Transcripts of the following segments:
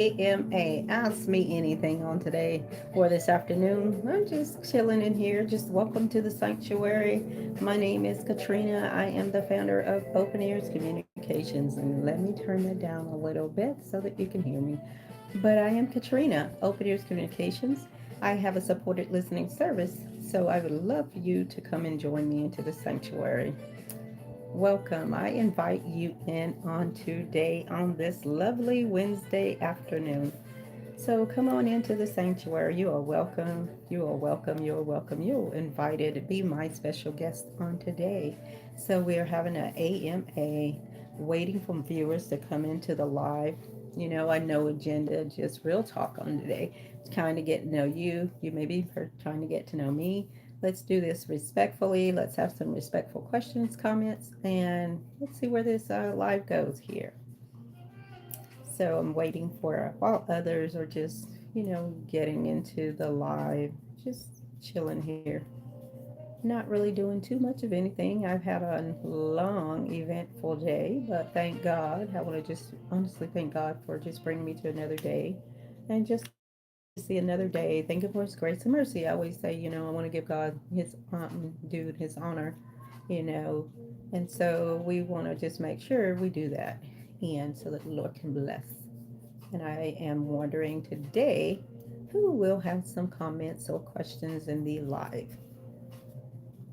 AMA. Ask me anything on today or this afternoon. I'm just chilling in here. Just welcome to the sanctuary. My name is Katrina. I am the founder of Open Ears Communications. And let me turn that down a little bit so that you can hear me. But I am Katrina, Open Ears Communications. I have a supported listening service, so I would love for you to come and join me into the sanctuary. Welcome. I invite you in on today on this lovely Wednesday afternoon. So come on into the sanctuary. You are welcome. You are welcome. You are welcome. You're invited to be my special guest on today. So we are having an AMA, waiting for viewers to come into the live. I know agenda, just real talk on today. Trying to get to know you. You may be trying to get to know me. Let's do this respectfully. Let's have some respectful questions, comments, and let's see where this live goes here. So I'm waiting for while others are just, getting into the live, just chilling here. Not really doing too much of anything. I've had a long, eventful day, but thank God. I want to just honestly thank God for just bringing me to another day and just to see another day. Thank Him for His grace and mercy. I always say, I want to give God His due His honor, you know, and so we want to just make sure we do that, and so that the Lord can bless. And I am wondering today who will have some comments or questions in the live.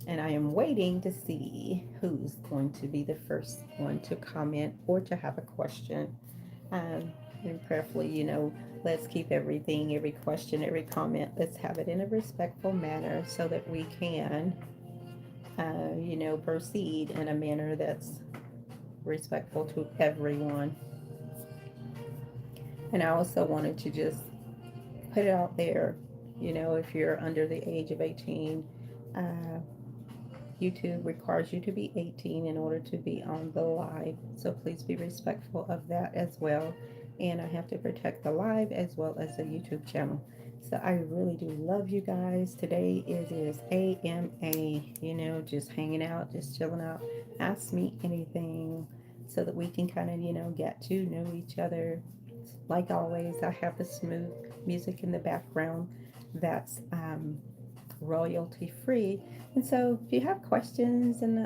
And I am waiting to see who's going to be the first one to comment or to have a question. Um, and prayerfully, let's keep everything, every question, every comment, let's have it in a respectful manner so that we can, proceed in a manner that's respectful to everyone. And I also wanted to just put it out there, if you're under the age of 18, uh, YouTube requires you to be 18 in order to be on the live. So please be respectful of that as well. And I have to protect the live as well as the YouTube channel. So I really do love you guys. Today it is AMA, just hanging out, just chilling out. Ask me anything so that we can kind of, get to know each other. Like always, I have the smooth music in the background that's royalty free. And so if you have questions, and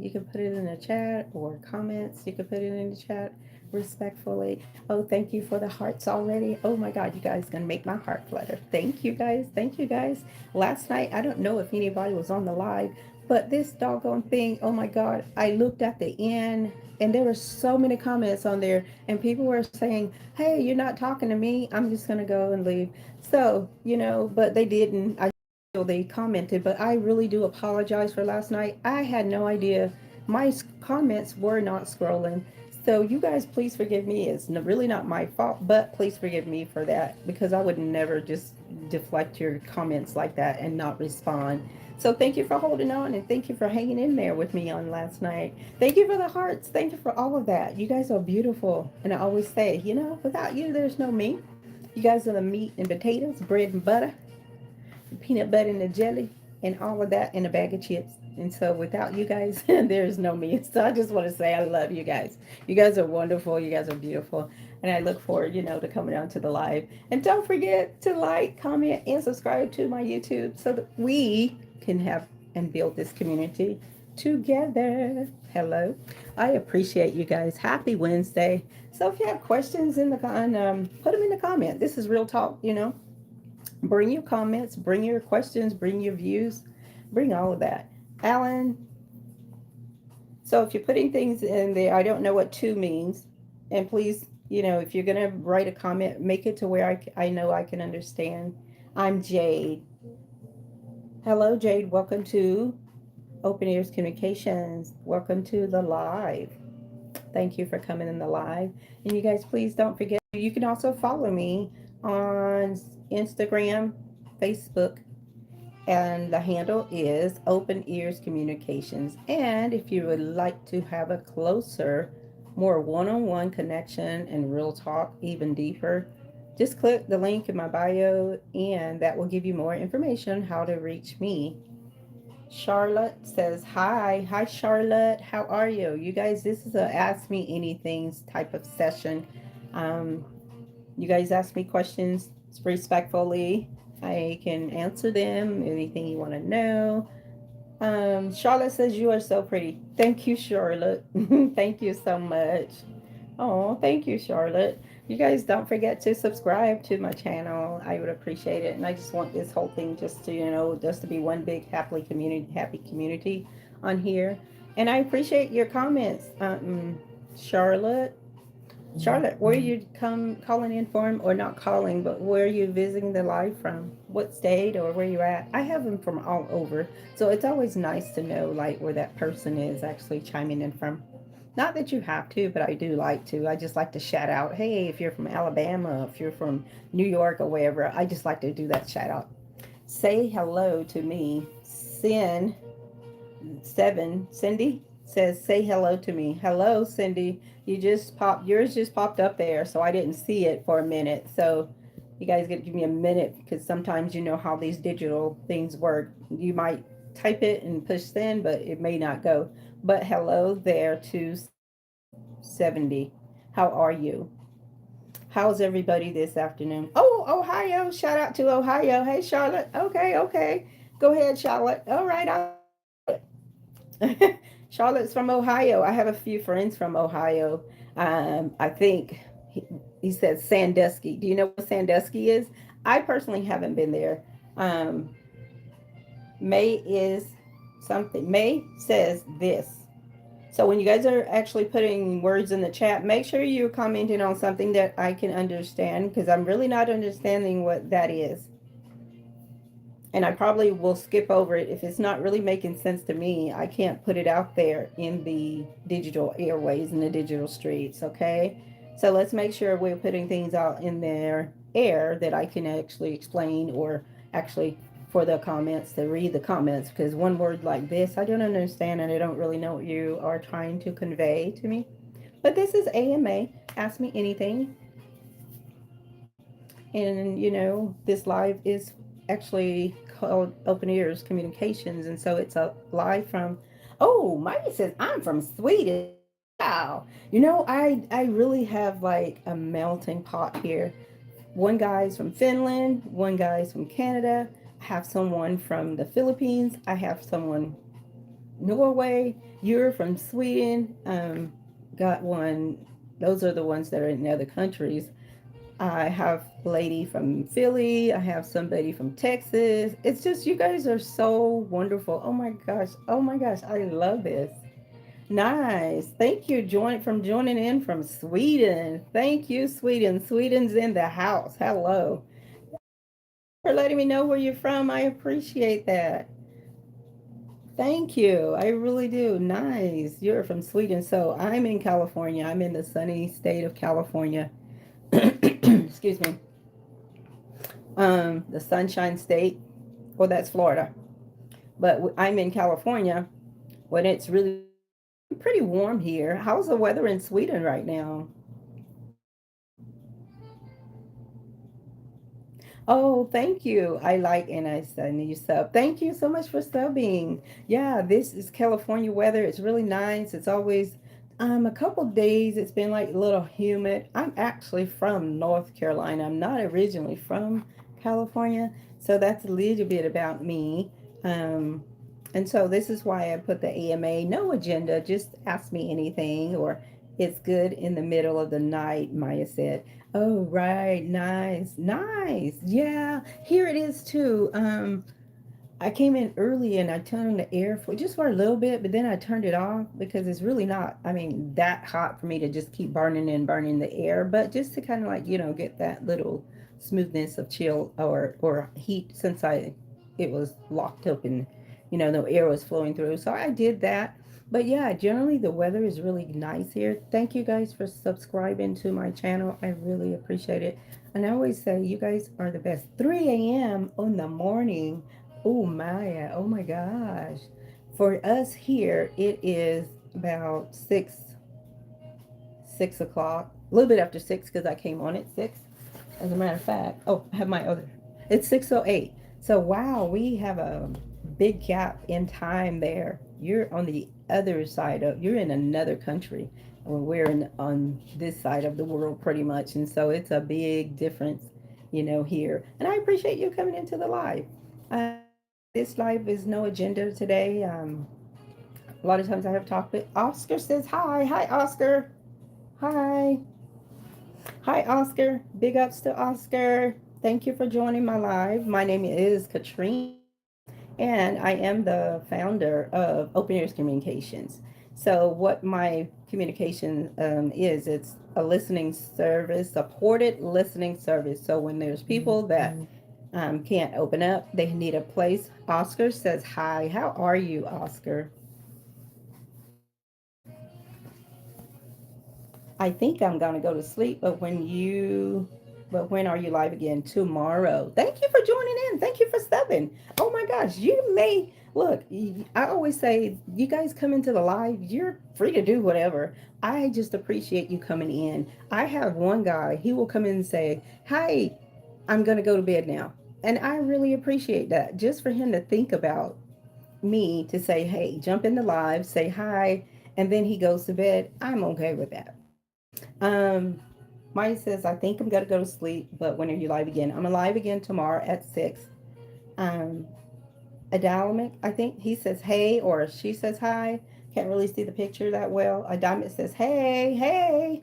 you can put it in the chat, or comments, you can put it in the chat respectfully. Oh, thank you for the hearts already. Oh my God, you guys gonna make my heart flutter. Thank you guys. Thank you guys. Last night, I don't know if anybody was on the live, but this doggone thing, oh my God, I looked at the end and there were so many comments on there, and people were saying, hey, you're not talking to me. I'm just gonna go and leave. So, but they didn't. They commented, but I really do apologize for last night. I had no idea my comments were not scrolling. So you guys, please forgive me. It's really not my fault, but please forgive me for that, because I would never just deflect your comments like that and not respond. So thank you for holding on, and thank you for hanging in there with me on last night. Thank you for the hearts. Thank you for all of that. You guys are beautiful. And I always say, without you, there's no me. You guys are the meat and potatoes, bread and butter, peanut butter and the jelly, and all of that in a bag of chips. And so without you guys, there's no me. So I just want to say I love you guys. You guys are wonderful. You guys are beautiful. And I look forward, to coming out to the live. And don't forget to like, comment, and subscribe to my YouTube so that we can have and build this community together. Hello. I appreciate you guys. Happy Wednesday. So if you have questions put them in the comment. This is real talk, Bring your comments, bring your questions, bring your views, bring all of that. Alan, so if you're putting things in there, I don't know what to means. And please, if you're going to write a comment, make it to where I know I can understand. I'm Jade. Hello, Jade. Welcome to Open Ears Communications. Welcome to the live. Thank you for coming in the live. And you guys, please don't forget, you can also follow me on Instagram, Facebook, and the handle is Open Ears Communications. And if you would like to have a closer, more one-on-one connection and real talk, even deeper, just click the link in my bio, and that will give you more information how to reach me. Charlotte says hi. Hi, Charlotte. How are you? You guys, this is a Ask Me Anything type of session. Um, You guys ask me questions respectfully. I can answer them. Anything you want to know. Charlotte says you are so pretty. Thank you, Charlotte. Thank you so much. Oh, thank you, Charlotte. You guys don't forget to subscribe to my channel. I would appreciate it. And I just want this whole thing just to, just to be one big happy community on here. And I appreciate your comments, Charlotte. Charlotte, where are you calling in from, or not calling, but where are you visiting the live from? What state or where you at? I have them from all over, so it's always nice to know like where that person is actually chiming in from. Not that you have to, but I do like to. I just like to shout out, hey, if you're from Alabama, if you're from New York or wherever, I just like to do that shout out. Say hello to me, Cindy says, say hello to me. Hello, Cindy. Yours just popped up there, so I didn't see it for a minute. So you guys got to give me a minute because sometimes you know how these digital things work. You might type it and push send, but it may not go. But hello there to 70. How are you? How's everybody this afternoon? Oh, Ohio. Shout out to Ohio. Hey, Charlotte. Okay, okay. Go ahead, Charlotte. All right. Charlotte's from Ohio. I have a few friends from Ohio. I think he said Sandusky. Do you know what Sandusky is? I personally haven't been there. Um, May is something. May says this. So when you guys are actually putting words in the chat, make sure you're commenting on something that I can understand because I'm really not understanding what that is. And I probably will skip over it if it's not really making sense to me. I can't put it out there in the digital airways and the digital streets, okay? So let's make sure we're putting things out in their air that I can actually explain, or actually for the comments to read the comments, because one word like this I don't understand and I don't really know what you are trying to convey to me. But this is AMA. Ask me anything. And this live is actually called Open Ears Communications, and so it's a live from. Oh, Mikey says I'm from Sweden. Wow, I really have like a melting pot here. One guy's from Finland, one guy's from Canada. I have someone from the Philippines. I have someone Norway. You're from Sweden. Got one. Those are the ones that are in other countries. I have a lady from Philly. I have somebody from Texas. It's just, you guys are so wonderful. Oh my gosh. Oh my gosh. I love this. Nice. Thank you joining in from Sweden. Thank you, Sweden. Sweden's in the house. Hello. For letting me know where you're from. I appreciate that. Thank you. I really do. Nice. You're from Sweden. So I'm in California. I'm in the sunny state of California. Excuse me. The Sunshine State. Well, that's Florida. But I'm in California when it's really pretty warm here. How's the weather in Sweden right now? Oh, thank you. I like, and I send you sub. Thank you so much for subbing. Yeah, this is California weather. It's really nice. It's always a couple days it's been like a little humid. I'm actually from North Carolina. I'm not originally from California, so that's a little bit about me. Um, and so this is why I put the AMA, no agenda, just ask me anything, or it's good in the middle of the night, Maya said. Oh, right. Nice. Nice. Yeah. Here it is too. I came in early and I turned the air for just for a little bit, but then I turned it off because it's really not, I mean, that hot for me to just keep burning and burning the air, but just to kind of like, get that little smoothness of chill or heat since it was locked up and no air was flowing through. So I did that. But yeah, generally the weather is really nice here. Thank you guys for subscribing to my channel. I really appreciate it. And I always say you guys are the best. 3 a.m. in the morning. Oh Maya, oh my gosh. For us here, it is about 6 o'clock. A little bit after 6 because I came on at 6. As a matter of fact, I have my other. It's 6:08. So wow, we have a big gap in time there. You're on the other side of. You're in another country. Well, we're in on this side of the world pretty much, and so it's a big difference, here. And I appreciate you coming into the live. This live is no agenda today. A lot of times I have talked with Oscar says hi. Hi, Oscar. Hi. Hi, Oscar. Big ups to Oscar. Thank you for joining my live. My name is Katrina, and I am the founder of Open Ears Communications. So, what my communication is, it's a listening service, supported listening service. So, when there's people that can't open up, they need a place. Oscar says hi. How are you, Oscar? I think I'm gonna go to sleep, but when are you live again? Tomorrow. Thank you for joining in. Thank you for subbing. Oh my gosh, you may look. I always say, you guys come into the live, you're free to do whatever. I just appreciate you coming in. I have one guy, he will come in and say, "Hi, I'm gonna go to bed now," and I really appreciate that. Just for him to think about me to say, "Hey, jump in the live, say hi," and then he goes to bed. I'm okay with that. Um, Mine says, I think I'm gonna go to sleep, but when are you live again? I'm live again tomorrow at 6. Um, Adalamic, I think he says hey, or she says hi. Can't really see the picture that well. Adamic says, hey, hey,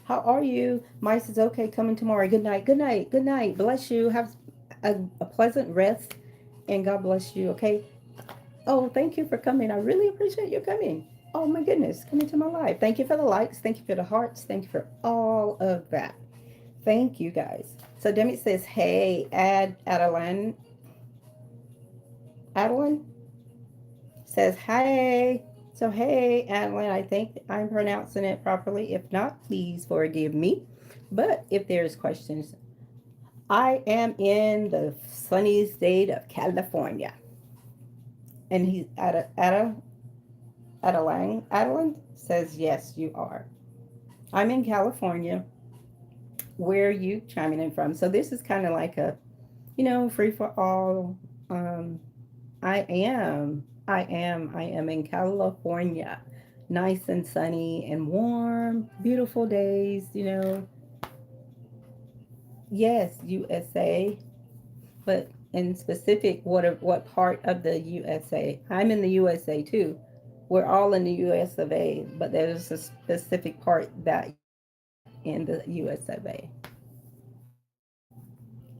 how are you? Mine says, okay, coming tomorrow. Good night, good night, good night. Bless you. Have a pleasant rest, and God bless you, okay? Oh, thank you for coming. I really appreciate you coming. Oh my goodness, coming to my live. Thank you for the likes. Thank you for the hearts. Thank you for all of that. Thank you guys. So Demi says, hey, Adeline says, hey. So hey, Adeline, I think I'm pronouncing it properly. If not, please forgive me. But if there's questions, I am in the sunny state of California. And he's Adeline says, yes, you are. I'm in California. Where are you chiming in from? So this is kind of like a, free for all. Um, I am in California. Nice and sunny and warm, beautiful days. Yes, USA, but in specific, what part of the USA? I'm in the USA too. We're all in the US of A, but there's a specific part that in the US of A.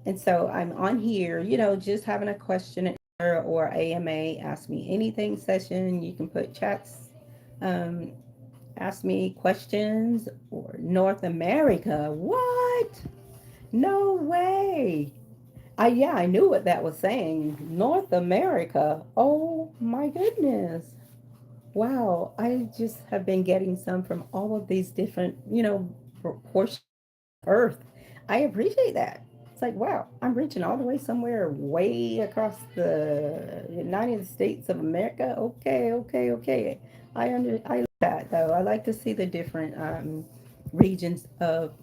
And so I'm on here, just having a question and answer or AMA, ask me anything session. You can put chats, um, ask me questions, or North America. What? No way. Yeah, I knew what that was saying. North America. Oh my goodness. Wow. I just have been getting some from all of these different, portions of Earth. I appreciate that. It's like, wow, I'm reaching all the way somewhere way across the United States of America. Okay, okay, okay. I like that though. I like to see the different regions of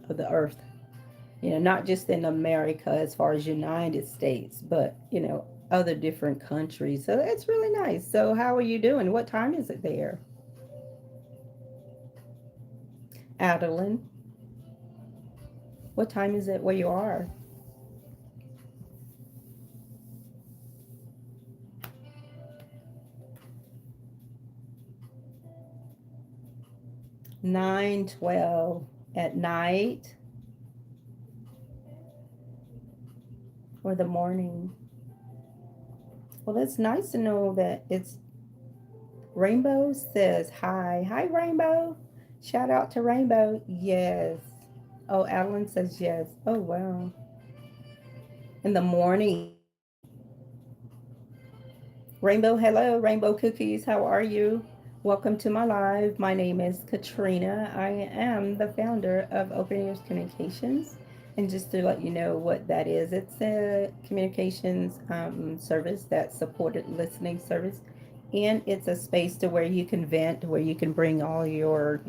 the earth. Not just in America as far as United States, but other different countries. So it's really nice. So how are you doing? What time is it there? Adeline, what time is it where you are? 9:12 at night or the morning? Well, it's nice to know that it's Rainbow says hi. Hi, Rainbow. Shout out to Rainbow. Yes. Oh, Adeline says yes. Oh, wow. In the morning. Rainbow, hello, Rainbow Cookies. How are you? Welcome to my live. My name is Katrina. I am the founder of Open Ears Communications. And just to let you know what that is, it's a communications service that supported listening service. And it's a space to where you can vent, where you can bring all your,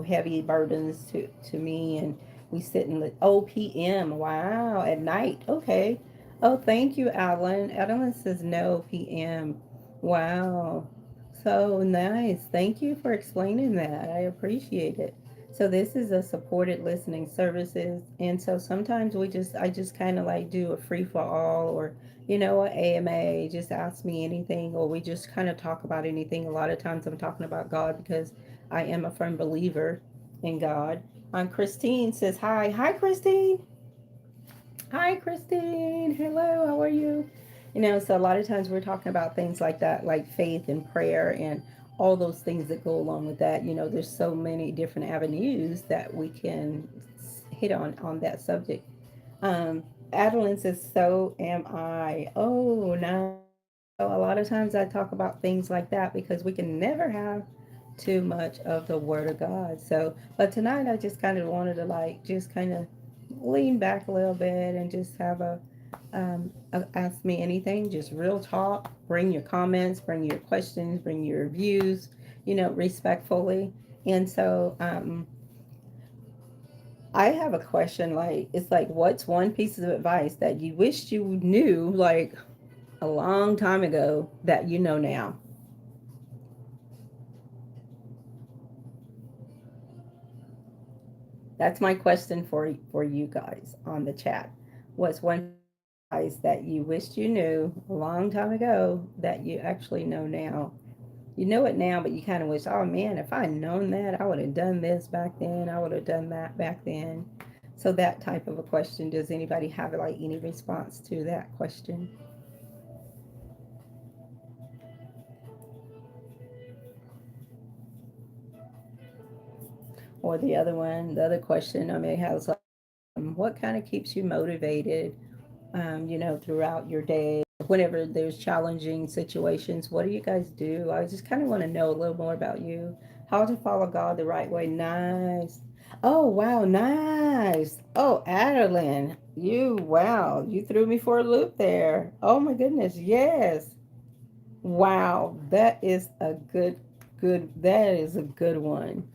heavy burdens to me. And we sit and OPM. Wow, at night. Okay. Oh, thank you, Adeline. Adeline says no PM. Wow. So nice. Thank you for explaining that. I appreciate it. So this is a supported listening services, and so sometimes I just kind of like do a free for all, or a AMA. Just ask me anything, or we just kind of talk about anything. A lot of times I'm talking about God because I am a firm believer in God. Christine says hi. Hi, Christine. Hi, Christine. Hello, how are you? So a lot of times we're talking about things like that, like faith and prayer and all those things that go along with that. There's so many different avenues that we can hit on that subject. Um, Adeline says, so am I. Oh, no. So a lot of times I talk about things like that because we can never have too much of the Word of God. So, but tonight I just kind of wanted to like just kind of lean back a little bit and just have a ask me anything, just real talk. Bring your comments, bring your questions, bring your views, respectfully. And so, I have a question. Like, it's like, what's one piece of advice that you wished you knew like a long time ago that you know now? That's my question for you guys on the chat. What's one advice that you wished you knew a long time ago that you actually know now? You know it now, but you kind of wish, oh man, if I'd known that, I would have done this back then. I would have done that back then. So that type of a question. Does anybody have like any response to that question? Or the other one, the other question I may have is like, what kind of keeps you motivated, throughout your day? Whenever there's challenging situations, what do you guys do? I just kind of want to know a little more about you. How to follow God the right way. Nice. Oh, wow. Nice. Oh, Adeline, wow, you threw me for a loop there. Oh, my goodness. Yes. Wow. That is a good one.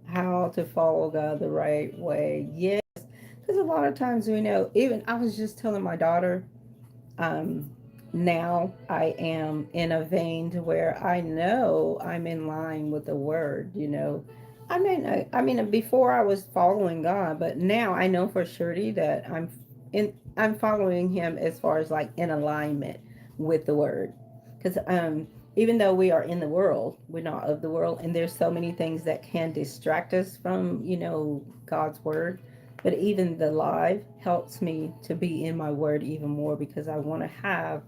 How to follow God the right way. Yes. Because a lot of times even I was just telling my daughter, um, now I am in a vein to where I know I'm in line with the word. I mean, before I was following God, but now I know for surety that I'm following Him as far as like in alignment with the word. Because even though we are in the world, we're not of the world, and there's so many things that can distract us from God's word. But even the live helps me to be in my word even more because I want to have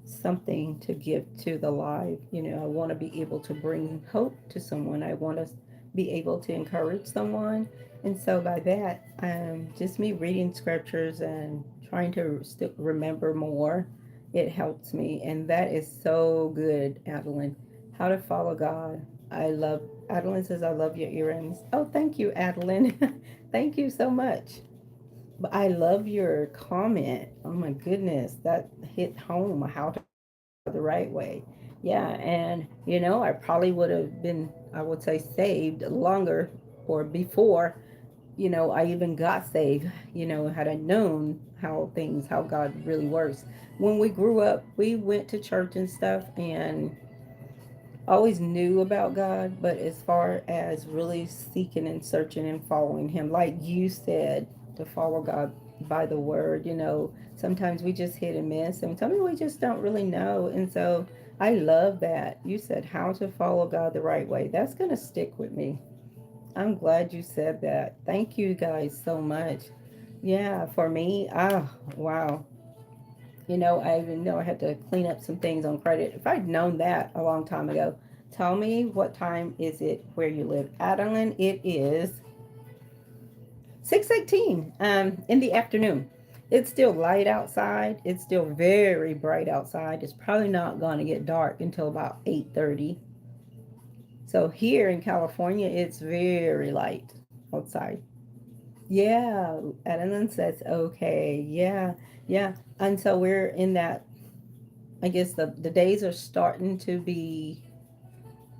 something to give to the live. I want to be able to bring hope to someone. I want to be able to encourage someone. And so by that, just me reading scriptures and trying to still remember more, it helps me. And that is so good, Adeline. How to follow God. I love, Adeline says, I love your earrings. Oh, thank you, Adeline. Thank you so much. But I love your comment. Oh my goodness, that hit home. How to the right way. Yeah, and I probably would have been, I would say, saved longer or before, I even got saved, had I known how God really works. When we grew up, we went to church and stuff, and always knew about God, but as far as really seeking and searching and following Him, like you said, to follow God by the word, sometimes we just hit and miss, and sometimes we just don't really know. And so I love that. You said how to follow God the right way. That's going to stick with me. I'm glad you said that. Thank you guys so much. Yeah, for me, wow. I even know I had to clean up some things on credit. If I'd known that a long time ago, tell me what time is it where you live. Adeline, it is 6:18 in the afternoon. It's still light outside. It's still very bright outside. It's probably not going to get dark until about 8:30. So here in California, it's very light outside. Yeah, Adeline says okay. Yeah, yeah. And so we're in that. I guess the days are starting to be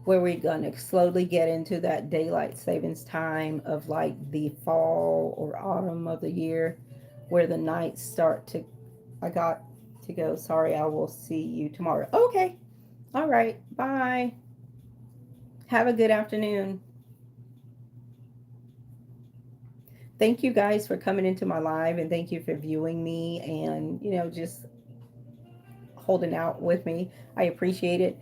where we're going to slowly get into that daylight savings time of like the fall or autumn of the year where the nights start to. I got to go. Sorry, I will see you tomorrow. Okay. All right. Bye. Have a good afternoon. Thank you guys for coming into my live, and thank you for viewing me and, just holding out with me. I appreciate it.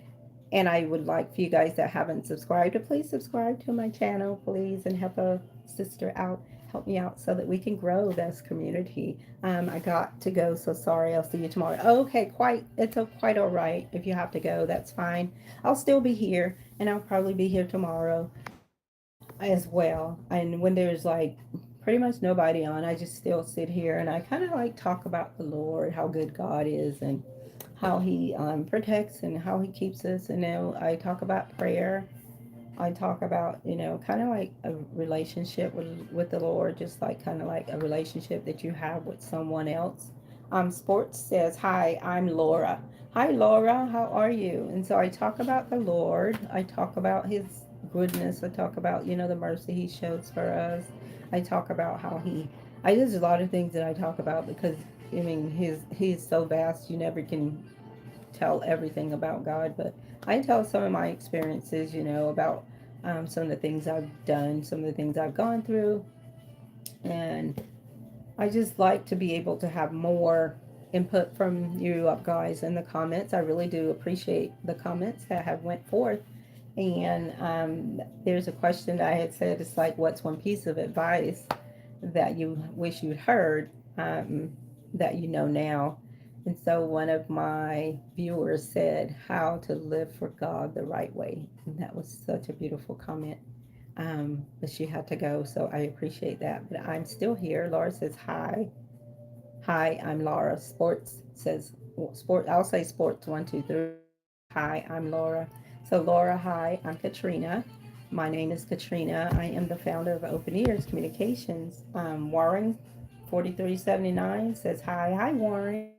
And I would like for you guys that haven't subscribed to please subscribe to my channel, please, and help a sister out, help me out so that we can grow this community. I got to go, so sorry. I'll see you tomorrow. Okay, quite all right. If you have to go, that's fine. I'll still be here, and I'll probably be here tomorrow as well. And when there's like pretty much nobody on, I just still sit here and I kind of like talk about the Lord, how good God is, and how He protects and how He keeps us. And now I talk about prayer. I talk about, kind of like a relationship with the Lord, just like kind of like a relationship that you have with someone else. Sports says, "Hi, I'm Laura." Hi, Laura. How are you? And so I talk about the Lord. I talk about His goodness. I talk about, the mercy He shows for us. I talk about how there's a lot of things that I talk about because I mean, He's so vast. You never can tell everything about God, but I tell some of my experiences, about some of the things I've done, some of the things I've gone through, and I just like to be able to have more input from you up guys in the comments. I really do appreciate the comments that have went forth. And there's a question that I had said, it's like, what's one piece of advice that you wish you'd heard that you know now? And so one of my viewers said, how to live for God the right way. And that was such a beautiful comment. But she had to go, so I appreciate that. But I'm still here. Laura says, hi. Hi, I'm Laura. Sports says, sport. I'll say sports 1, 2, 3. Hi, I'm Laura. So, Laura, hi, I'm Katrina. My name is Katrina. I am the founder of Open Ears Communications. Warren 4379 says, hi, Warren.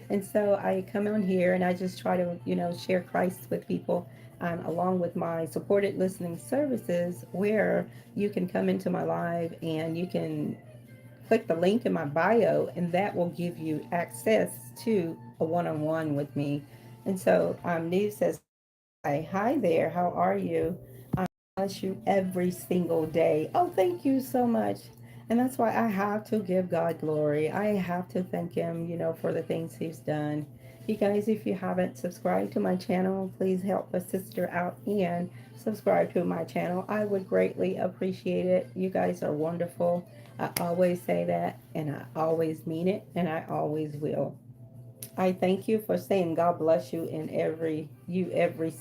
And so I come on here and I just try to, share Christ with people, along with my supported listening services, where you can come into my live and you can click the link in my bio, and that will give you access to a one-on-one with me. And so, Neve says, hi there, how are you? I bless you every single day. Oh, thank you so much. And that's why I have to give God glory. I have to thank Him, for the things He's done. You guys, if you haven't subscribed to my channel, please help a sister out and subscribe to my channel. I would greatly appreciate it. You guys are wonderful. I always say that, and I always mean it, and I always will. I thank you for saying God bless you in every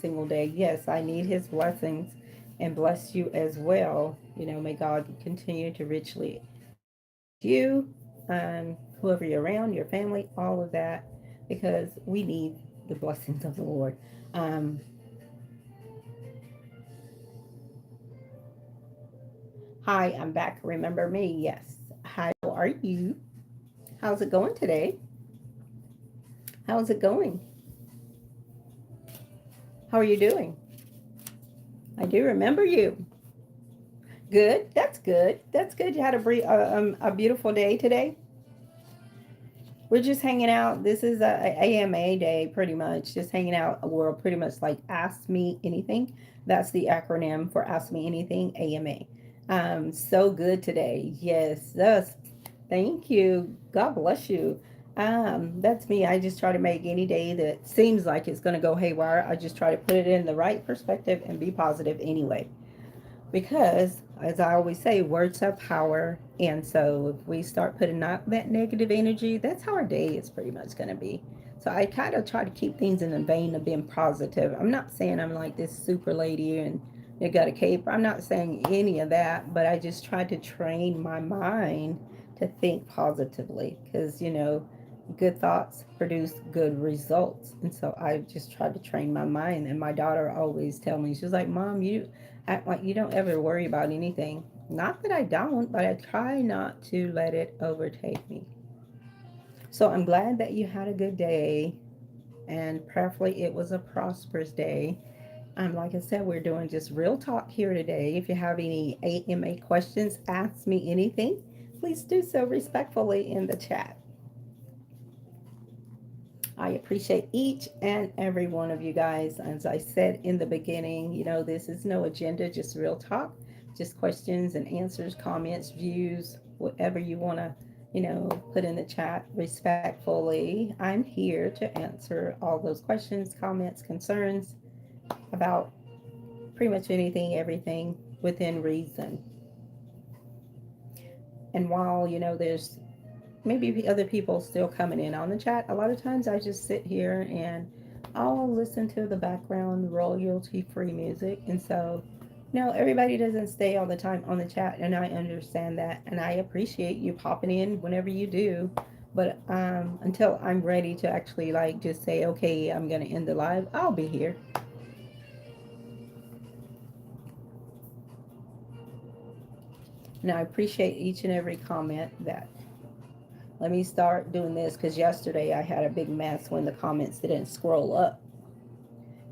single day. Yes, I need His blessings and bless you as well. May God continue to richly you, whoever you're around, your family, all of that, because we need the blessings of the Lord. Um, Hi, I'm back. Remember me? Yes. Hi, how are you? How's it going today? How's it going? How are you doing? I do remember you. Good. That's good. That's good. You had a beautiful day today. We're just hanging out. This is a AMA day, pretty much. Just hanging out. We're pretty much like Ask Me Anything. That's the acronym for Ask Me Anything, AMA. So good today. Yes. Thank you. God bless you. That's me. I just try to make any day that seems like it's going to go haywire. I just try to put it in the right perspective and be positive anyway. Because, as I always say, words have power. And so if we start putting out that negative energy, that's how our day is pretty much going to be. So I kind of try to keep things in the vein of being positive. I'm not saying I'm like this super lady and you got a cape. I'm not saying any of that, but I just try to train my mind to think positively because, good thoughts produce good results. And so I just try to train my mind. And my daughter always tell me, she's like, Mom, you act like you don't ever worry about anything. Not that I don't, but I try not to let it overtake me. So I'm glad that you had a good day, and prayerfully it was a prosperous day. Like I said, we're doing just real talk here today. If you have any AMA questions, ask me anything. Please do so respectfully in the chat. I appreciate each and every one of you guys. As I said in the beginning, this is no agenda, just real talk, just questions and answers, comments, views, whatever you want to, put in the chat respectfully. I'm here to answer all those questions, comments, concerns about pretty much anything, everything within reason. And while, there's maybe other people still coming in on the chat, a lot of times I just sit here and I'll listen to the background royalty free music. And so, everybody doesn't stay all the time on the chat, and I understand that, and I appreciate you popping in whenever you do. But until I'm ready to actually like just say, okay, I'm gonna end the live, I'll be here. And I appreciate each and every comment that. Let me start doing this because yesterday I had a big mess when the comments didn't scroll up.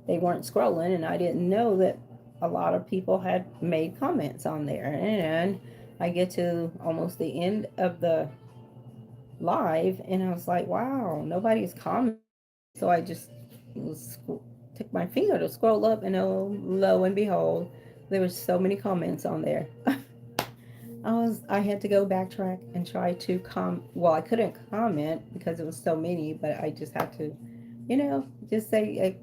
They weren't scrolling, and I didn't know that a lot of people had made comments on there. And I get to almost the end of the live, and I was like, wow, nobody's commenting. So I just was, took my finger to scroll up, and oh, lo and behold, there was so many comments on there. I had to go backtrack and try to well, I couldn't comment because it was so many, but I just had to, just say,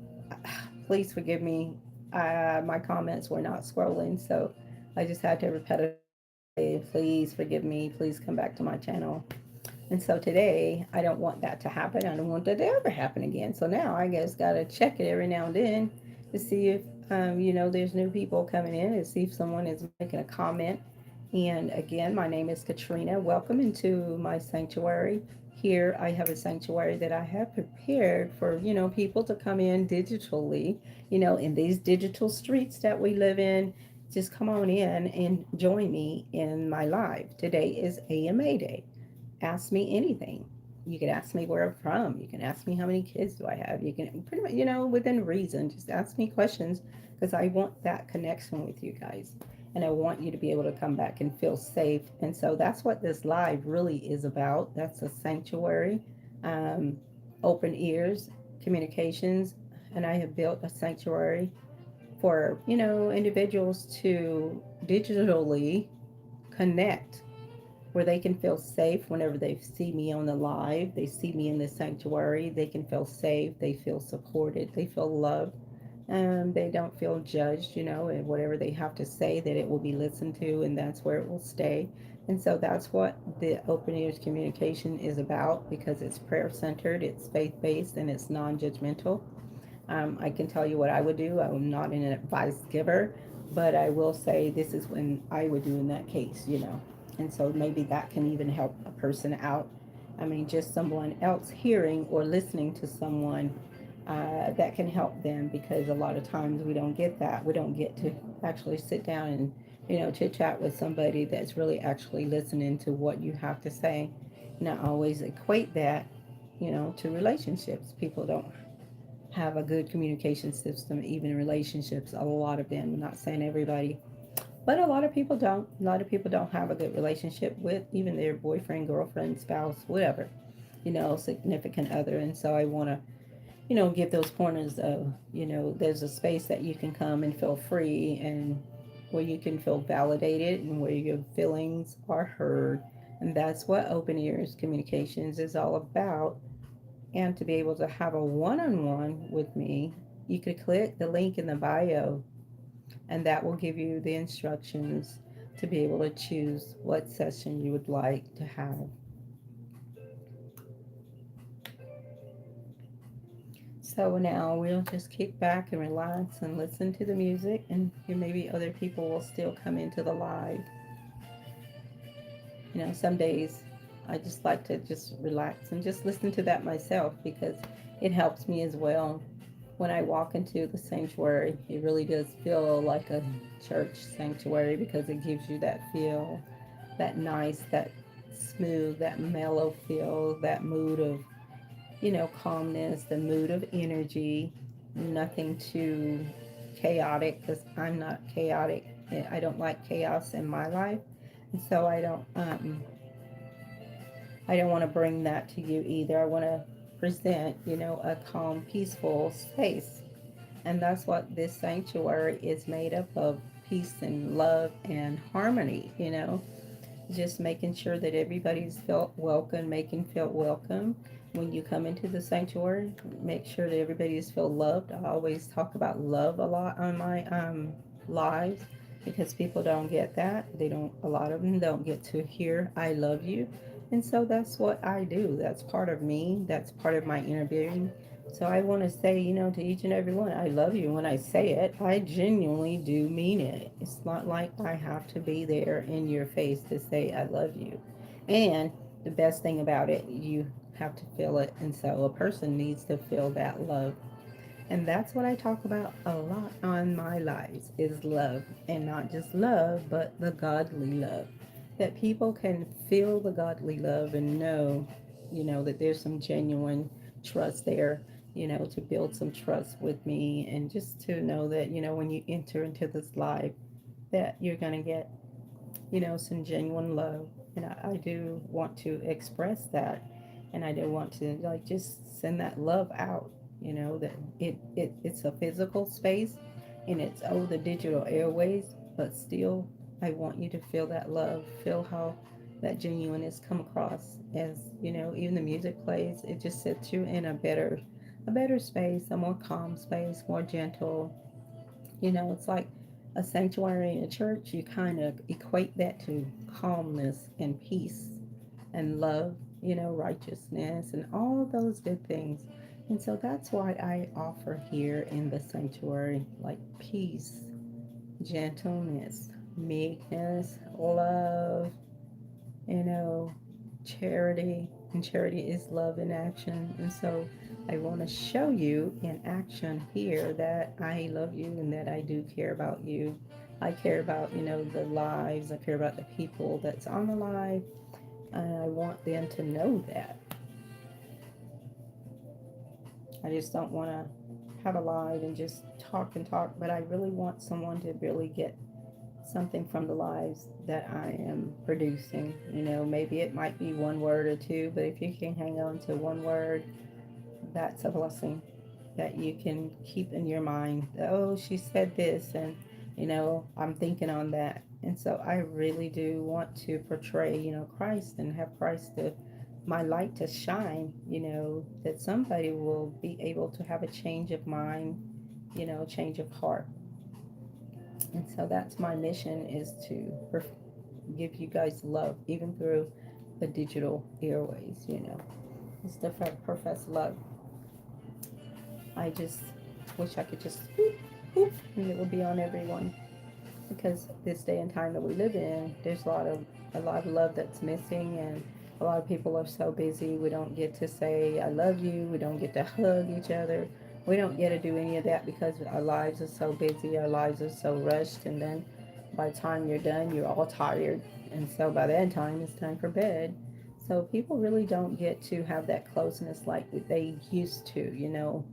please forgive me. My comments were not scrolling, so I just had to repetitively say, please forgive me. Please come back to my channel. And so today, I don't want that to happen. I don't want that to ever happen again. So now I just got to check it every now and then to see if, there's new people coming in and see if someone is making a comment. And again, my name is Katrina. Welcome into my sanctuary. Here I have a sanctuary that I have prepared for, people to come in digitally, in these digital streets that we live in. Just come on in and join me in my live. Today is AMA Day. Ask me anything. You can ask me where I'm from. You can ask me how many kids do I have. You can pretty much, within reason, just ask me questions because I want that connection with you guys. And I want you to be able to come back and feel safe. And so that's what this live really is about. That's a sanctuary, um, open ears, communications. And I have built a sanctuary for, individuals to digitally connect where they can feel safe whenever they see me on the live. They see me in the sanctuary. They can feel safe. They feel supported. They feel loved. And they don't feel judged, and whatever they have to say, that it will be listened to, and that's where it will stay. And so that's what the Open Ears communication is about because it's prayer centered, it's faith based, and it's non judgmental. I can tell you what I would do. I'm not an advice giver, but I will say this is when I would do in that case. And so maybe that can even help a person out. I mean, just someone else hearing or listening to someone that can help them because a lot of times we don't get that. We don't get to actually sit down and, chit chat with somebody that's really actually listening to what you have to say. And I always equate that, to relationships. People don't have a good communication system, even in relationships. A lot of them, I'm not saying everybody, but a lot of people don't. A lot of people don't have a good relationship with even their boyfriend, girlfriend, spouse, whatever, significant other. And so I want to, give those pointers of, there's a space that you can come and feel free and where you can feel validated and where your feelings are heard. And that's what Open Ears Communications is all about. And to be able to have a one on one with me, you could click the link in the bio, and that will give you the instructions to be able to choose what session you would like to have. So now we'll just kick back and relax and listen to the music, and maybe other people will still come into the live. Some days I just like to just relax and just listen to that myself because it helps me as well. When I walk into the sanctuary, it really does feel like a church sanctuary because it gives you that feel, that nice, that smooth, that mellow feel, that mood of, calmness, the mood of energy, nothing too chaotic because I'm not chaotic. I don't like chaos in my life. And so I don't want to bring that to you either. I want to present, a calm, peaceful space. And that's what this sanctuary is made up of: peace and love and harmony, just making sure that everybody's felt welcome, making feel welcome. When you come into the sanctuary, make sure that everybody's feel loved. I always talk about love a lot on my lives, because people don't get that. They don't, a lot of them don't get to hear I love you. And so that's what I do. That's part of me. That's part of my inner being. So I want to say, to each and every one, I love you. When I say it, I genuinely do mean it. It's not like I have to be there in your face to say I love you. And the best thing about it, you have to feel it. And so a person needs to feel that love. And that's what I talk about a lot on my lives, is love. And not just love, but the godly love. That people can feel the godly love and know, that there's some genuine trust there, to build some trust with me, and just to know that, when you enter into this life, that you're going to get, some genuine love. And I do want to express that. And I do want to, like, just send that love out, that it's a physical space, and it's over the digital airways, but still, I want you to feel that love, feel how that genuineness come across. As even the music plays, it just sets you in a better space, a more calm space, more gentle. It's like a sanctuary in a church. You kind of equate that to calmness and peace and love, righteousness, and all of those good things. And so that's why I offer here in the sanctuary, like, peace, gentleness, meekness, love, you know, charity. And charity is love in action. And so I want to show you in action here that I love you and that I do care about you. I care about, the lives. I care about the people that's on the live. And I want them to know that. I just don't want to have a live and just talk and talk, but I really want someone to really get something from the lives that I am producing. Maybe it might be one word or two, but if you can hang on to one word, that's a blessing that you can keep in your mind. Oh, she said this, and I'm thinking on that. And so I really do want to portray, Christ, and have Christ to my light to shine, that somebody will be able to have a change of mind, change of heart. And so that's my mission, is to give you guys love, even through the digital airways, It's the profess love. I just wish I could just whoop, whoop, and it would be on everyone. Because this day and time that we live in, there's a lot of love that's missing, and a lot of people are so busy. We don't get to say I love you. We don't get to hug each other. We don't get to do any of that because our lives are so busy. Our lives are so rushed, and then by the time you're done, you're all tired, and so by that time it's time for bed. So people really don't get to have that closeness like they used to.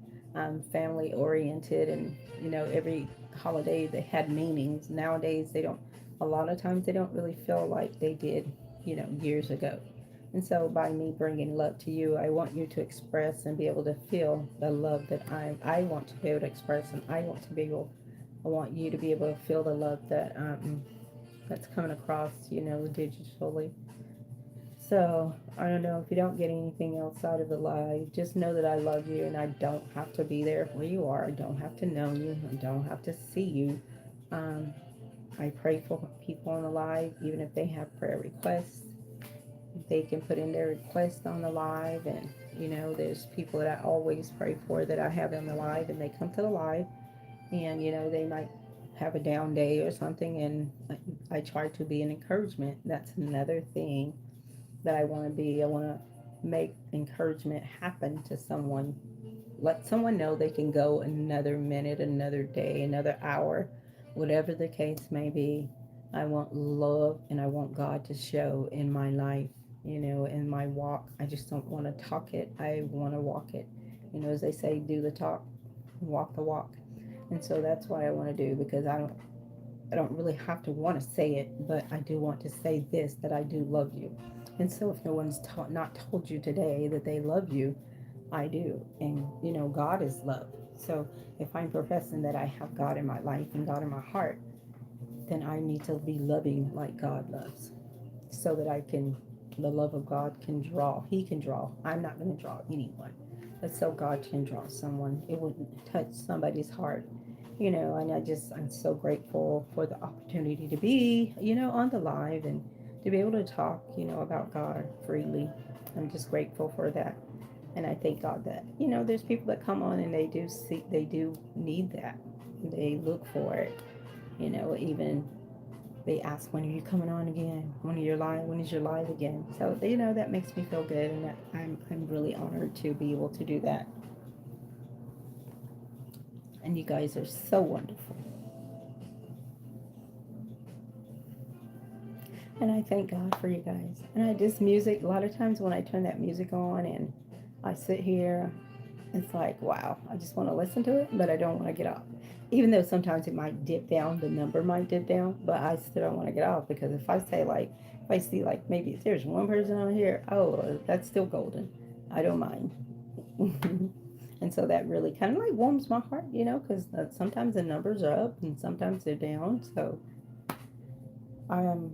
Family oriented, and every holiday they had meanings. Nowadays they don't. A lot of times they don't really feel like they did, years ago. And so by me bringing love to you, I want you to express and be able to feel the love that I want to be able to express, and I want you to be able to feel the love that's coming across, digitally. So I don't know, if you don't get anything outside of the live, just know that I love you, and I don't have to be there where you are. I don't have to know you. I don't have to see you. Um, I pray for people on the live, even if they have prayer requests. They can put in their request on the live, and there's people that I always pray for that I have on the live, and they come to the live, and they might have a down day or something, and I try to be an encouragement. That's another thing that I want to be. I want to make encouragement happen to someone. Let someone know they can go another minute, another day, another hour, whatever the case may be. I want love, and I want God to show in my life, in my walk. I just don't want to talk it. I want to walk it. As they say, do the talk, walk the walk. And so that's what I want to do, because I don't really have to want to say it, but I do want to say this, that I do love you. And so if no one's not told you today that they love you, I do. And, God is love. So if I'm professing that I have God in my life and God in my heart, then I need to be loving like God loves so that the love of God can draw. He can draw. I'm not going to draw anyone. But so God can draw someone. It would touch somebody's heart, and I'm so grateful for the opportunity to be, on the live and to be able to talk, about God freely. I'm just grateful for that. And I thank God that, there's people that come on and they do need that. They look for it, even they ask, when are you coming on again? When is your live again? So, that makes me feel good, and that I'm really honored to be able to do that. And you guys are so wonderful. And I thank God for you guys. And music, a lot of times when I turn that music on and I sit here, it's like, wow, I just want to listen to it, but I don't want to get off. Even though sometimes it might dip down, the number might dip down, but I still don't want to get off because if I see like maybe if there's one person on here, oh, that's still golden. I don't mind. And so that really kind of like warms my heart, because sometimes the numbers are up and sometimes they're down. So um,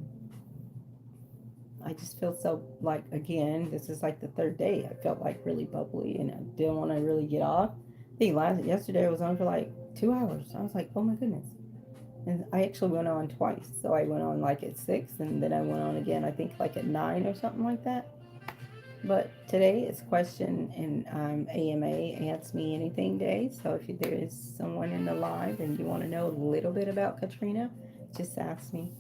I just feel so like, again, this is like the third day. I felt like really bubbly and I didn't want to really get off. I think yesterday I was on for like 2 hours. I was like, oh my goodness. And I actually went on twice. So I went on like at 6 and then I went on again, I think like at 9 or something like that. But today is question and AMA Ask Me Anything Day. So if there is someone in the live and you want to know a little bit about Katrina, just ask me.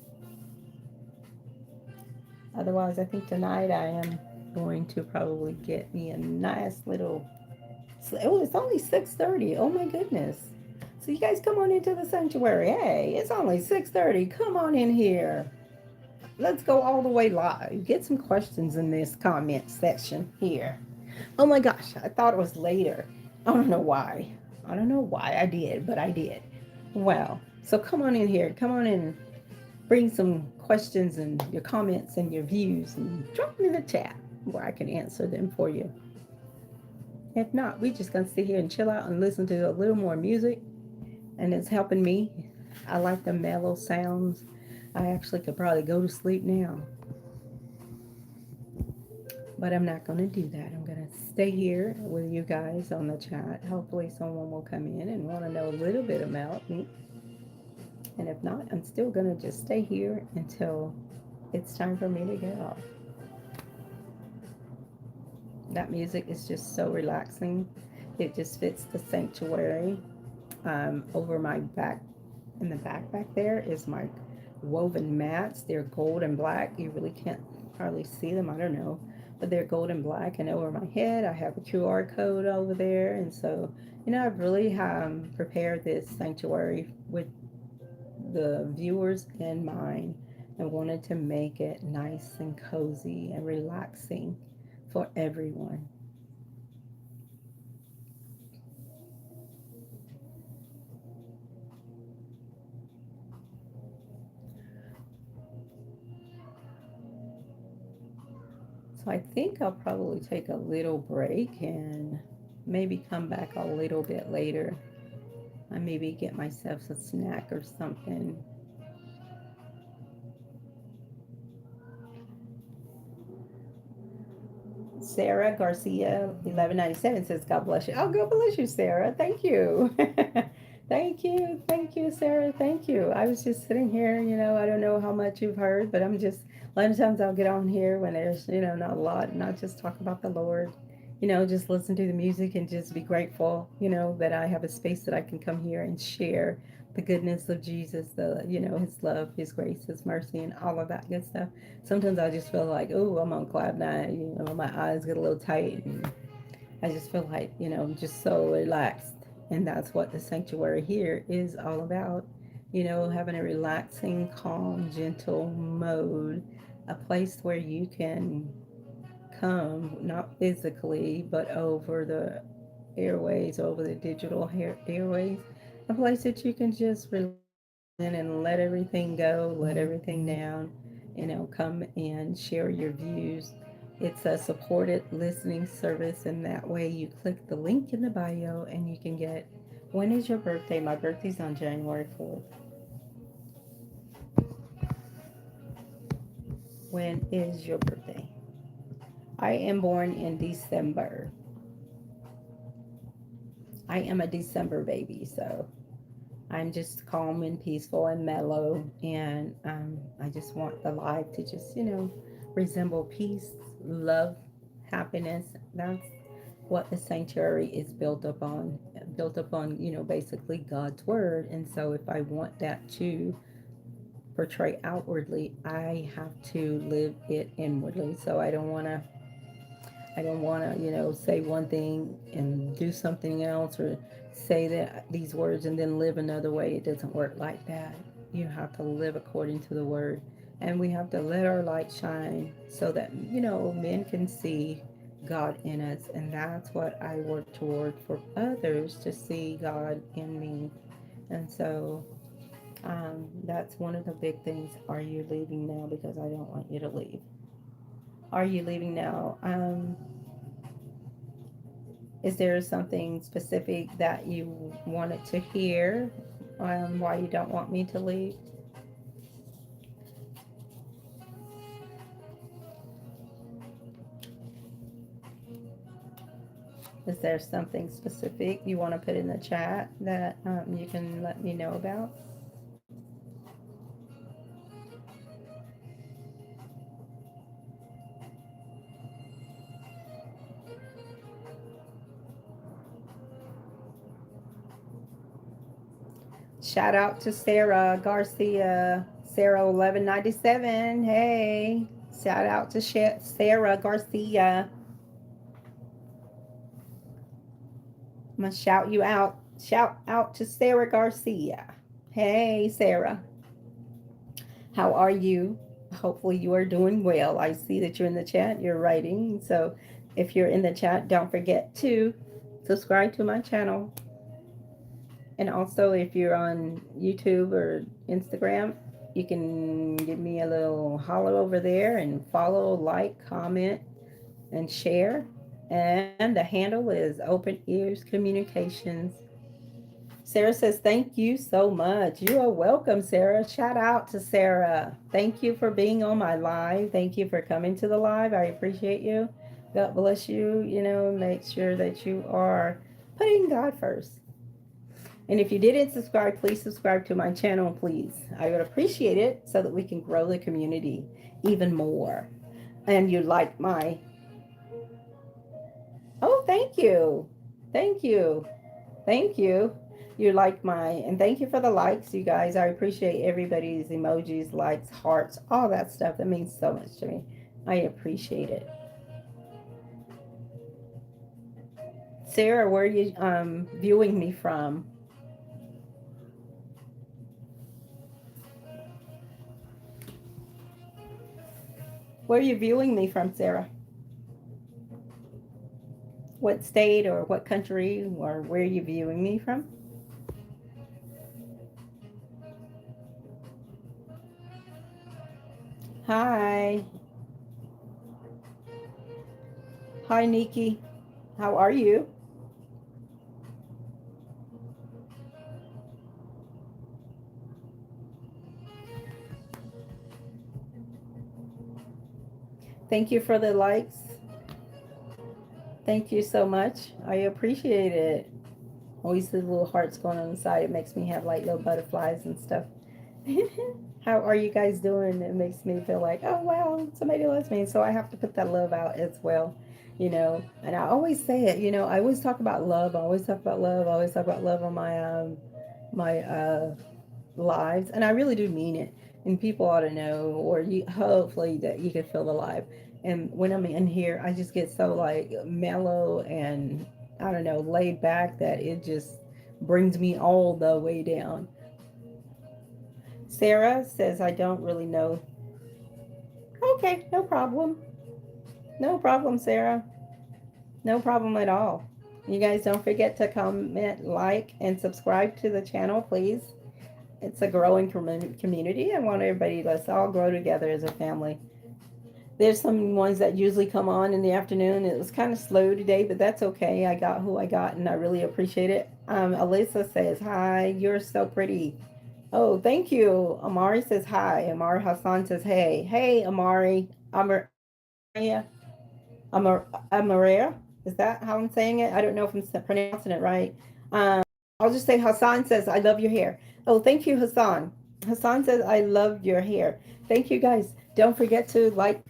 Otherwise, I think tonight I am going to probably get me a nice little. Oh, it's only 6:30. Oh my goodness! So you guys come on into the sanctuary. Hey, it's only 6:30. Come on in here. Let's go all the way live. Get some questions in this comment section here. Oh my gosh, I thought it was later. I don't know why. I don't know why I did, but I did. Well, so come on in here. Come on in. Bring some questions and your comments and your views and drop them in the chat where I can answer them for you. If not, we just gonna sit here and chill out and listen to a little more music, and it's helping me. I like the mellow sounds. I actually could probably go to sleep now, but I'm not gonna do that. I'm gonna stay here with you guys on the chat. Hopefully, someone will come in and want to know a little bit about me. And if not, I'm still gonna just stay here until it's time for me to get off. That music is just so relaxing. It just fits the sanctuary. Over my back, in the back there is my woven mats. They're gold and black. You really can't hardly see them. I don't know, but they're gold and black. And over my head, I have a QR code over there. And so, I've really prepared this sanctuary with the viewers in mind and wanted to make it nice and cozy and relaxing for everyone. So I think I'll probably take a little break and maybe come back a little bit later. I maybe get myself a snack or something. Sarah Garcia 1197 says, God bless you. Oh, God bless you, Sarah. Thank you. Thank you. Thank you, Sarah. Thank you. I was just sitting here, I don't know how much you've heard, but a lot of times I'll get on here when there's, not a lot, and I'll just talk about the Lord, just listen to the music and just be grateful, that I have a space that I can come here and share the goodness of Jesus, his love, his grace, his mercy, and all of that good stuff. Sometimes I just feel like, oh, I'm on cloud nine. My eyes get a little tight, and I just feel like, I'm just so relaxed. And that's what the sanctuary here is all about. Having a relaxing, calm, gentle mode, a place where you can come, not physically, but over the airways, over the digital airways, a place that you can just relax in and let everything go, let everything down, come and share your views, It's a supported listening service, and that way you click the link in the bio and you can get. When is your birthday? My birthday's on January 4th. When is your birthday? I am born in December. I am a December baby, so I'm just calm and peaceful and mellow, and I just want the life to just, resemble peace, love, happiness. That's what the sanctuary is built upon, basically God's word. And so if I want that to portray outwardly, I have to live it inwardly. So I don't want to, say one thing and do something else, or say that these words and then live another way. It doesn't work like that. You have to live according to the word. And we have to let our light shine so that, men can see God in us. And that's what I work toward for others, to see God in me. And so that's one of the big things. Are you leaving now? Because I don't want you to leave. Are you leaving now? Is there something specific that you wanted to hear, why you don't want me to leave? Is there something specific you want to put in the chat that you can let me know about? Shout out to Sarah Garcia, Sarah 1197. Hey, shout out to Sarah Garcia. I'm gonna shout you out. Shout out to Sarah Garcia. Hey, Sarah. How are you? Hopefully, you are doing well. I see that you're in the chat, you're writing. So, if you're in the chat, don't forget to subscribe to my channel. And also, if you're on YouTube or Instagram, you can give me a little holler over there and follow, like, comment, and share. And the handle is Open Ears Communications. Sarah says, thank you so much. You are welcome, Sarah. Shout out to Sarah. Thank you for being on my live. Thank you for coming to the live. I appreciate you. God bless you. Make sure that you are putting God first. And if you didn't subscribe, please subscribe to my channel, please. I would appreciate it so that we can grow the community even more. And you like my... Oh, thank you. Thank you. Thank you. You like my, and thank you for the likes, you guys. I appreciate everybody's emojis, likes, hearts, all that stuff. That means so much to me. I appreciate it. Sarah, where are you viewing me from? Where are you viewing me from, Sarah? What state or what country, or where are you viewing me from? Hi. Hi, Nikki. How are you? Thank you for the likes. Thank you so much. I appreciate it. Always the little hearts going on the side. It makes me have like little butterflies and stuff. How are you guys doing? It makes me feel like, oh wow, somebody loves me. So I have to put that love out as well, And I always say it, I always talk about love. I always talk about love. I always talk about love on my lives, and I really do mean it. And people ought to know, or hopefully that you can feel the live. And when I'm in here, I just get so like mellow and I don't know, laid back, that it just brings me all the way down. Sarah says, I don't really know. Okay, no problem. No problem, Sarah. No problem at all. You guys don't forget to comment, like, and subscribe to the channel, please. It's a growing community. I want everybody, let's all grow together as a family. There's some ones that usually come on in the afternoon. It was kind of slow today, but that's okay. I got who I got, and I really appreciate it. Alyssa says, "Hi, you're so pretty." Oh, thank you. Amari says hi. Amari Hassan says, "Hey, hey, Amari." Amaria, Amaria. Is that how I'm saying it? I don't know if I'm pronouncing it right. Um, I'll just say Hassan says, "I love your hair." Oh, thank you, Hassan. Hassan says, "I love your hair." Thank you, guys. Don't forget to like.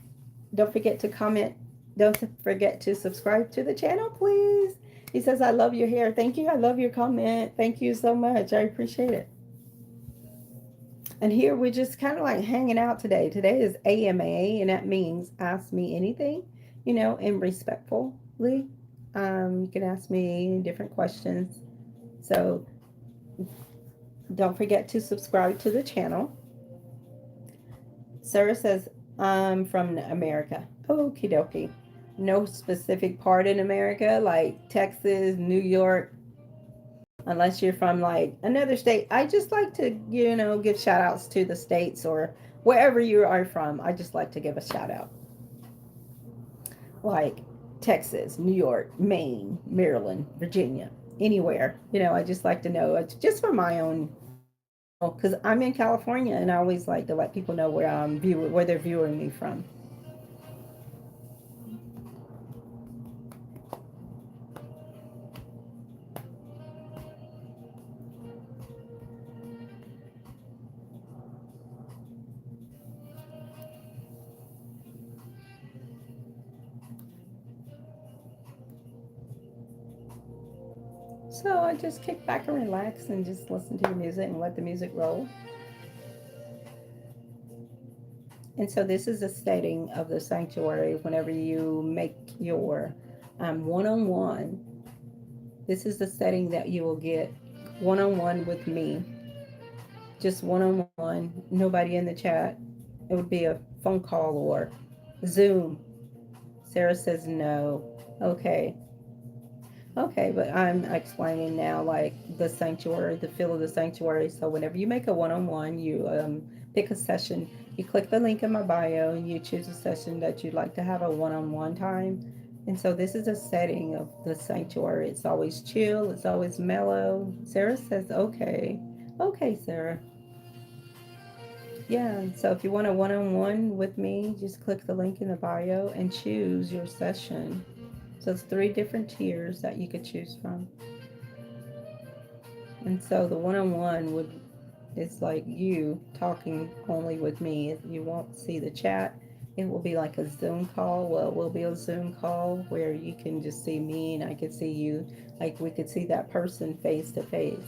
Don't forget to comment. Don't forget to subscribe to the channel, please. He says, "I love your hair." Thank you. I love your comment. Thank you so much. I appreciate it. And here we're just kind of like hanging out today. Today is AMA, and that means ask me anything, and respectfully. You can ask me different questions. So don't forget to subscribe to the channel. Sarah says, I'm from America. Okie dokie. No specific part in America, like Texas, New York, unless you're from like another state. I just like to, give shout outs to the states or wherever you are from. I just like to give a shout out. Like Texas, New York, Maine, Maryland, Virginia, anywhere. I just like to know, just for my own, because I'm in California and I always like to let people know where they're viewing me from. So I just kick back and relax and just listen to the music and let the music roll. And so this is a setting of the sanctuary whenever you make your one-on-one. This is the setting that you will get one-on-one with me. Just one-on-one, nobody in the chat. It would be a phone call or Zoom. Sarah says no. Okay. Okay, but I'm explaining now like the sanctuary, the feel of the sanctuary. So whenever you make a one-on-one, you pick a session. You click the link in my bio and you choose a session that you'd like to have a one-on-one time. And so this is a setting of the sanctuary. It's always chill. It's always mellow. Sarah says, okay. Okay, Sarah. Yeah, so if you want a one-on-one with me, just click the link in the bio and choose your session. So it's 3 different tiers that you could choose from. And so the one-on-one would it's like you talking only with me. You won't see the chat. It will be like a Zoom call. Well, it will be a Zoom call where you can just see me and I can see you. Like we could see that person face to face.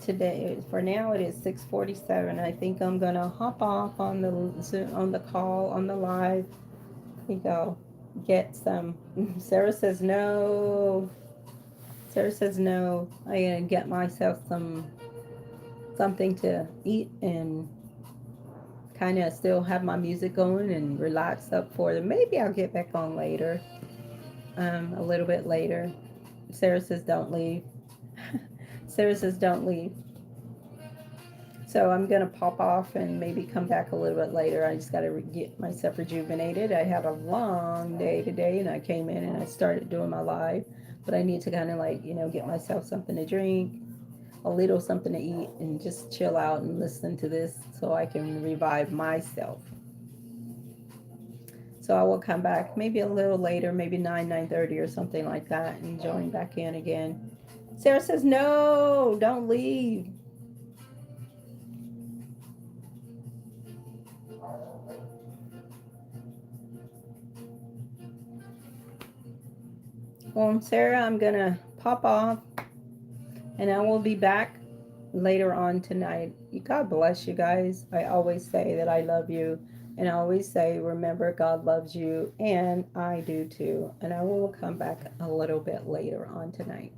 Today, for now, it is 6:47. I think I'm gonna hop off on the Zoom, on the call, on the live. We go get some. Sarah says no. Sarah says no. I gotta get myself something to eat and kind of still have my music going and relax up for them. Maybe I'll get back on later, a little bit later. Sarah says don't leave. Sarah says don't leave. So I'm gonna pop off and maybe come back a little bit later. I just gotta get myself rejuvenated. I had a long day today, and I came in and I started doing my live, but I need to kind of like get myself something to drink, a little something to eat, and just chill out and listen to this so I can revive myself. So I will come back maybe a little later, maybe 9:30 or something like that, and join back in again. Sarah says no, don't leave. Well, Sarah, I'm gonna pop off and I will be back later on tonight. God bless you guys. I always say that I love you, and I always say, remember, God loves you, and I do too. And I will come back a little bit later on tonight.